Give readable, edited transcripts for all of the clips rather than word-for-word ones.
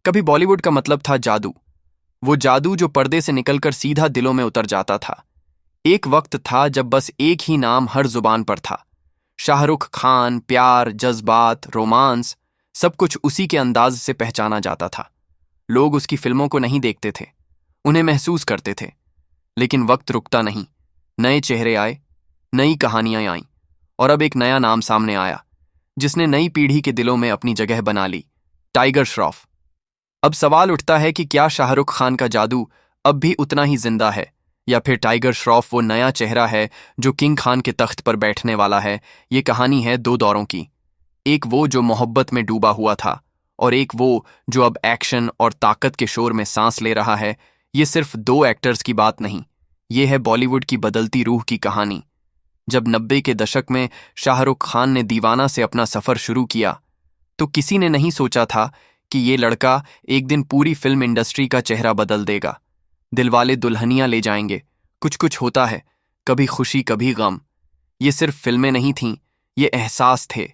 कभी बॉलीवुड का मतलब था जादू। वो जादू जो पर्दे से निकलकर सीधा दिलों में उतर जाता था। एक वक्त था जब बस एक ही नाम हर जुबान पर था। शाहरुख खान। प्यार, जज्बात, रोमांस, सब कुछ उसी के अंदाज से पहचाना जाता था। लोग उसकी फिल्मों को नहीं देखते थे, उन्हें महसूस करते थे। लेकिन वक्त रुकता नहीं। नए चेहरे आए, नई कहानियां आईं, और अब एक नया नाम सामने आया जिसने नई पीढ़ी के दिलों में अपनी जगह बना ली। टाइगर श्रॉफ। अब सवाल उठता है कि क्या शाहरुख खान का जादू अब भी उतना ही जिंदा है, या फिर टाइगर श्रॉफ वो नया चेहरा है जो किंग खान के तख्त पर बैठने वाला है। ये कहानी है दो दौरों की। एक वो जो मोहब्बत में डूबा हुआ था, और एक वो जो अब एक्शन और ताकत के शोर में सांस ले रहा है। ये सिर्फ दो एक्टर्स की बात नहीं, ये है बॉलीवुड की बदलती रूह की कहानी। जब 90 के दशक में शाहरुख खान ने दीवाना से अपना सफर शुरू किया, तो किसी ने नहीं सोचा था कि ये लड़का एक दिन पूरी फिल्म इंडस्ट्री का चेहरा बदल देगा। दिलवाले दुल्हनिया ले जाएंगे, कुछ कुछ होता है, कभी खुशी कभी गम। ये सिर्फ फिल्में नहीं थीं, ये एहसास थे।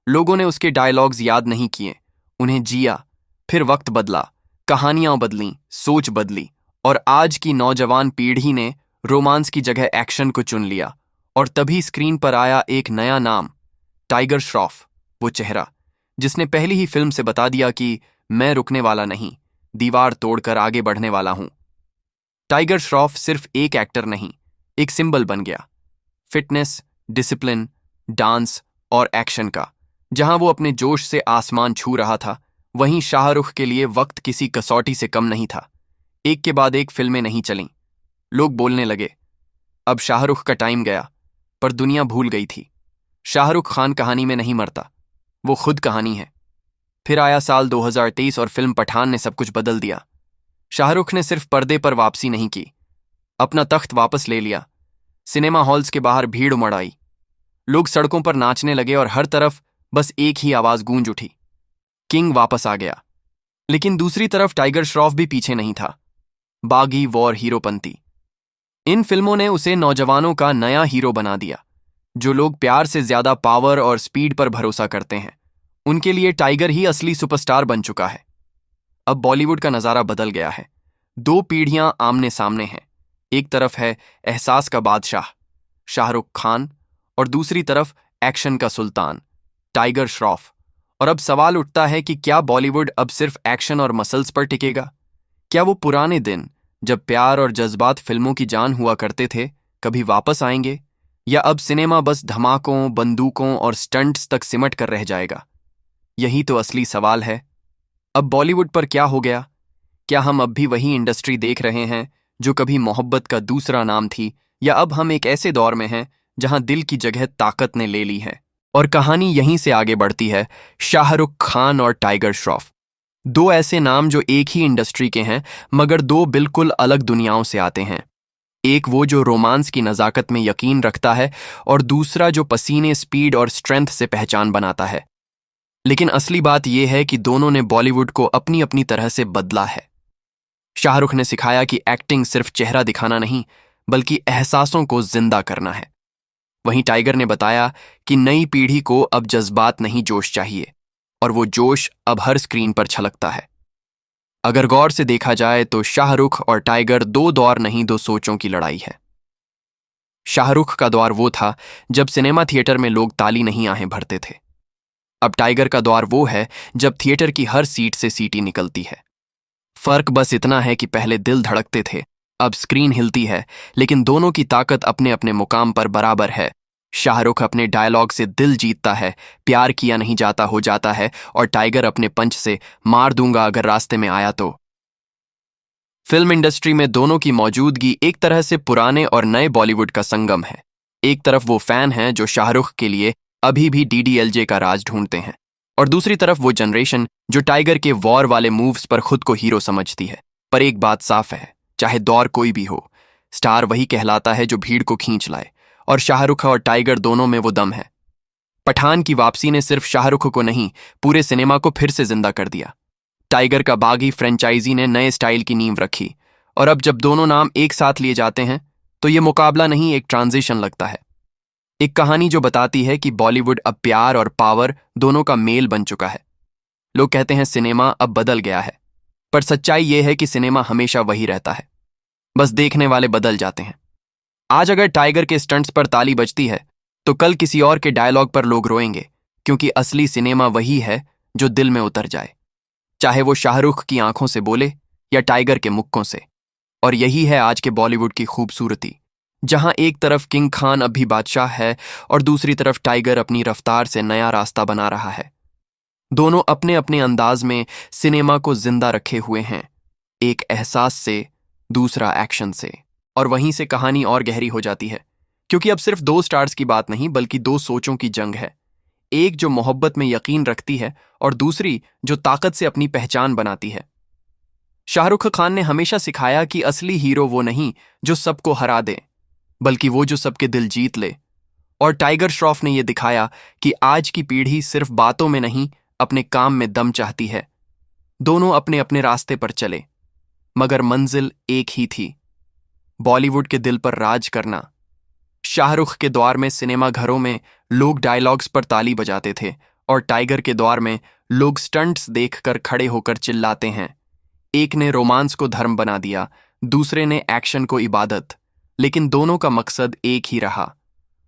लोगों ने उसके डायलॉग्स याद नहीं किए, उन्हें जिया। फिर वक्त बदला, कहानियां बदलीं, सोच बदली, और आज की नौजवान पीढ़ी ने रोमांस की जगह एक्शन को चुन लिया। और तभी स्क्रीन पर आया एक नया नाम, टाइगर श्रॉफ। वो चेहरा जिसने पहली ही फिल्म से बता दिया कि मैं रुकने वाला नहीं, दीवार तोड़कर आगे बढ़ने वाला हूं। टाइगर श्रॉफ सिर्फ एक एक्टर नहीं, एक सिंबल बन गया। फिटनेस, डिसिप्लिन, डांस और एक्शन का। जहां वो अपने जोश से आसमान छू रहा था, वहीं शाहरुख के लिए वक्त किसी कसौटी से कम नहीं था। एक के बाद एक फिल्में नहीं चलीं। लोग बोलने लगे, अब शाहरुख का टाइम गया। पर दुनिया भूल गई थी, शाहरुख खान कहानी में नहीं मरता, वो खुद कहानी है। फिर आया साल 2023 और फिल्म पठान ने सब कुछ बदल दिया। शाहरुख ने सिर्फ पर्दे पर वापसी नहीं की, अपना तख्त वापस ले लिया। सिनेमा हॉल्स के बाहर भीड़ उमड़ आई, लोग सड़कों पर नाचने लगे और हर तरफ बस एक ही आवाज गूंज उठी, किंग वापस आ गया। लेकिन दूसरी तरफ टाइगर श्रॉफ भी पीछे नहीं था। बागी, वॉर, हीरोपंती, इन फिल्मों ने उसे नौजवानों का नया हीरो बना दिया। जो लोग प्यार से ज्यादा पावर और स्पीड पर भरोसा करते हैं, उनके लिए टाइगर ही असली सुपरस्टार बन चुका है। अब बॉलीवुड का नजारा बदल गया है। दो पीढ़ियां आमने सामने हैं। एक तरफ है एहसास का बादशाह शाहरुख खान, और दूसरी तरफ एक्शन का सुल्तान टाइगर श्रॉफ। और अब सवाल उठता है कि क्या बॉलीवुड अब सिर्फ एक्शन और मसल्स पर टिकेगा? क्या वो पुराने दिन जब प्यार और जज्बात फिल्मों की जान हुआ करते थे कभी वापस आएंगे, या अब सिनेमा बस धमाकों, बंदूकों और स्टंट्स तक सिमट कर रह जाएगा? यही तो असली सवाल है। अब बॉलीवुड पर क्या हो गया? क्या हम अब भी वही इंडस्ट्री देख रहे हैं जो कभी मोहब्बत का दूसरा नाम थी, या अब हम एक ऐसे दौर में हैं जहां दिल की जगह ताकत ने ले ली है? और कहानी यहीं से आगे बढ़ती है। शाहरुख खान और टाइगर श्रॉफ, दो ऐसे नाम जो एक ही इंडस्ट्री के हैं, मगर दो बिल्कुल अलग दुनियाओं से आते हैं। एक वो जो रोमांस की नजाकत में यकीन रखता है, और दूसरा जो पसीने, स्पीड और स्ट्रेंथ से पहचान बनाता है। लेकिन असली बात यह है कि दोनों ने बॉलीवुड को अपनी अपनी तरह से बदला है। शाहरुख ने सिखाया कि एक्टिंग सिर्फ चेहरा दिखाना नहीं, बल्कि एहसासों को जिंदा करना है। वहीं टाइगर ने बताया कि नई पीढ़ी को अब जज्बात नहीं, जोश चाहिए, और वो जोश अब हर स्क्रीन पर छलकता है। अगर गौर से देखा जाए तो शाहरुख और टाइगर दो दौर नहीं, दो सोचों की लड़ाई है। शाहरुख का दौर वो था जब सिनेमा थिएटर में लोग ताली नहीं आहें भरते थे। अब टाइगर का दौर वो है जब थिएटर की हर सीट से सीटी निकलती है। फर्क बस इतना है कि पहले दिल धड़कते थे, अब स्क्रीन हिलती है, लेकिन दोनों की ताकत अपने अपने मुकाम पर बराबर है। शाहरुख अपने डायलॉग से दिल जीतता है, प्यार किया नहीं जाता हो जाता है, और टाइगर अपने पंच से मार दूंगा अगर रास्ते में आया तो। फिल्म इंडस्ट्री में दोनों की मौजूदगी एक तरह से पुराने और नए बॉलीवुड का संगम है। एक तरफ वो फैन हैं जो शाहरुख के लिए अभी भी डीडीएलजे का राज ढूंढते हैं, और दूसरी तरफ वो जनरेशन जो टाइगर के वॉर वाले मूव्स पर खुद को हीरो समझती है। पर एक बात साफ है, चाहे दौर कोई भी हो, स्टार वही कहलाता है जो भीड़ को खींच लाए, और शाहरुख और टाइगर दोनों में वो दम है। पठान की वापसी ने सिर्फ शाहरुख को नहीं, पूरे सिनेमा को फिर से जिंदा कर दिया। टाइगर का बागी फ्रेंचाइजी ने नए स्टाइल की नींव रखी, और अब जब दोनों नाम एक साथ लिए जाते हैं तो ये मुकाबला नहीं, एक ट्रांजिशन लगता है। एक कहानी जो बताती है कि बॉलीवुड अब प्यार और पावर दोनों का मेल बन चुका है। लोग कहते हैं सिनेमा अब बदल गया है, पर सच्चाई यह है कि सिनेमा हमेशा वही रहता है, बस देखने वाले बदल जाते हैं। आज अगर टाइगर के स्टंट्स पर ताली बजती है तो कल किसी और के डायलॉग पर लोग रोएंगे, क्योंकि असली सिनेमा वही है जो दिल में उतर जाए, चाहे वो शाहरुख की आंखों से बोले या टाइगर के मुक्कों से। और यही है आज के बॉलीवुड की खूबसूरती, जहां एक तरफ किंग खान अब भी बादशाह है और दूसरी तरफ टाइगर अपनी रफ्तार से नया रास्ता बना रहा है। दोनों अपने अपने अंदाज में सिनेमा को जिंदा रखे हुए हैं, एक एहसास से, दूसरा एक्शन से। और वहीं से कहानी और गहरी हो जाती है, क्योंकि अब सिर्फ दो स्टार्स की बात नहीं बल्कि दो सोचों की जंग है। एक जो मोहब्बत में यकीन रखती है और दूसरी जो ताकत से अपनी पहचान बनाती है। शाहरुख खान ने हमेशा सिखाया कि असली हीरो वो नहीं जो सबको हरा दे, बल्कि वो जो सबके दिल जीत ले। और टाइगर श्रॉफ ने यह दिखाया कि आज की पीढ़ी सिर्फ बातों में नहीं, अपने काम में दम चाहती है। दोनों अपने अपने रास्ते पर चले, मगर मंजिल एक ही थी, बॉलीवुड के दिल पर राज करना। शाहरुख के द्वार में सिनेमा घरों में लोग डायलॉग्स पर ताली बजाते थे और टाइगर के द्वार में लोग स्टंट्स देखकर खड़े होकर चिल्लाते हैं। एक ने रोमांस को धर्म बना दिया, दूसरे ने एक्शन को इबादत, लेकिन दोनों का मकसद एक ही रहा,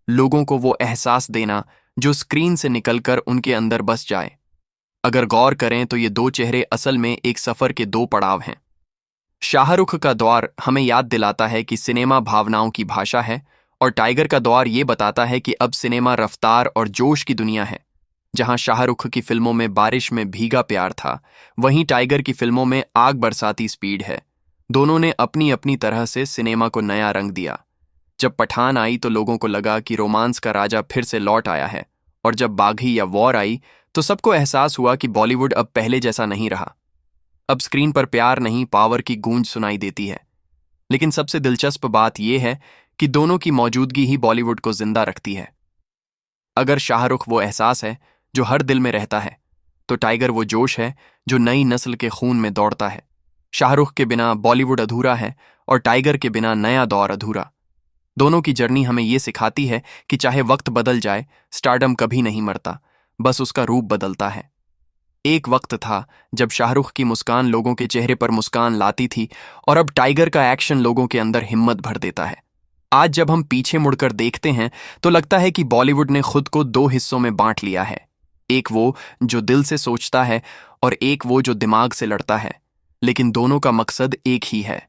लोगों को वो एहसास देना जो स्क्रीन से निकलकर उनके अंदर बस जाए। अगर गौर करें तो ये दो चेहरे असल में एक सफर के दो पड़ाव हैं। शाहरुख का द्वार हमें याद दिलाता है कि सिनेमा भावनाओं की भाषा है, और टाइगर का द्वार ये बताता है कि अब सिनेमा रफ्तार और जोश की दुनिया है। जहां शाहरुख की फिल्मों में बारिश में भीगा प्यार था, वहीं टाइगर की फिल्मों में आग बरसाती स्पीड है। दोनों ने अपनी अपनी तरह से सिनेमा को नया रंग दिया। जब पठान आई तो लोगों को लगा कि रोमांस का राजा फिर से लौट आया है, और जब बाघी या वॉर आई तो सबको एहसास हुआ कि बॉलीवुड अब पहले जैसा नहीं रहा। अब स्क्रीन पर प्यार नहीं, पावर की गूंज सुनाई देती है। लेकिन सबसे दिलचस्प बात यह है कि दोनों की मौजूदगी ही बॉलीवुड को जिंदा रखती है। अगर शाहरुख वो एहसास है जो हर दिल में रहता है, तो टाइगर वो जोश है जो नई नस्ल के खून में दौड़ता है। शाहरुख के बिना बॉलीवुड अधूरा है और टाइगर के बिना नया दौर अधूरा। दोनों की जर्नी हमें ये सिखाती है कि चाहे वक्त बदल जाए, स्टारडम कभी नहीं मरता, बस उसका रूप बदलता है। एक वक्त था जब शाहरुख की मुस्कान लोगों के चेहरे पर मुस्कान लाती थी, और अब टाइगर का एक्शन लोगों के अंदर हिम्मत भर देता है। आज जब हम पीछे मुड़कर देखते हैं तो लगता है कि बॉलीवुड ने खुद को दो हिस्सों में बांट लिया है, एक वो जो दिल से सोचता है और एक वो जो दिमाग से लड़ता है। लेकिन दोनों का मकसद एक ही है,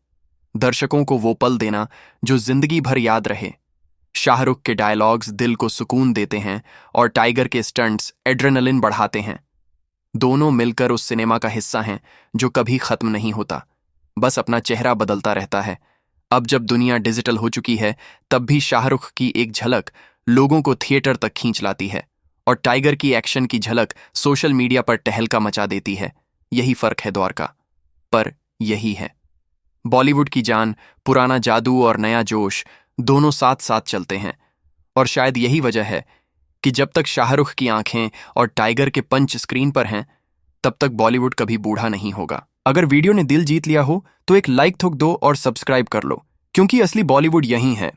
दर्शकों को वो पल देना जो जिंदगी भर याद रहे। शाहरुख के डायलॉग्स दिल को सुकून देते हैं और टाइगर के स्टंट्स एड्रेनलिन बढ़ाते हैं। दोनों मिलकर उस सिनेमा का हिस्सा हैं जो कभी खत्म नहीं होता, बस अपना चेहरा बदलता रहता है। अब जब दुनिया डिजिटल हो चुकी है, तब भी शाहरुख की एक झलक लोगों को थिएटर तक खींच लाती है, और टाइगर की एक्शन की झलक सोशल मीडिया पर टहलका मचा देती है। यही फर्क है दौर का, पर यही है बॉलीवुड की जान। पुराना जादू और नया जोश दोनों साथ साथ चलते हैं, और शायद यही वजह है कि जब तक शाहरुख की आंखें और टाइगर के पंच स्क्रीन पर हैं, तब तक बॉलीवुड कभी बूढ़ा नहीं होगा। अगर वीडियो ने दिल जीत लिया हो तो एक लाइक ठोक दो और सब्सक्राइब कर लो, क्योंकि असली बॉलीवुड यही है।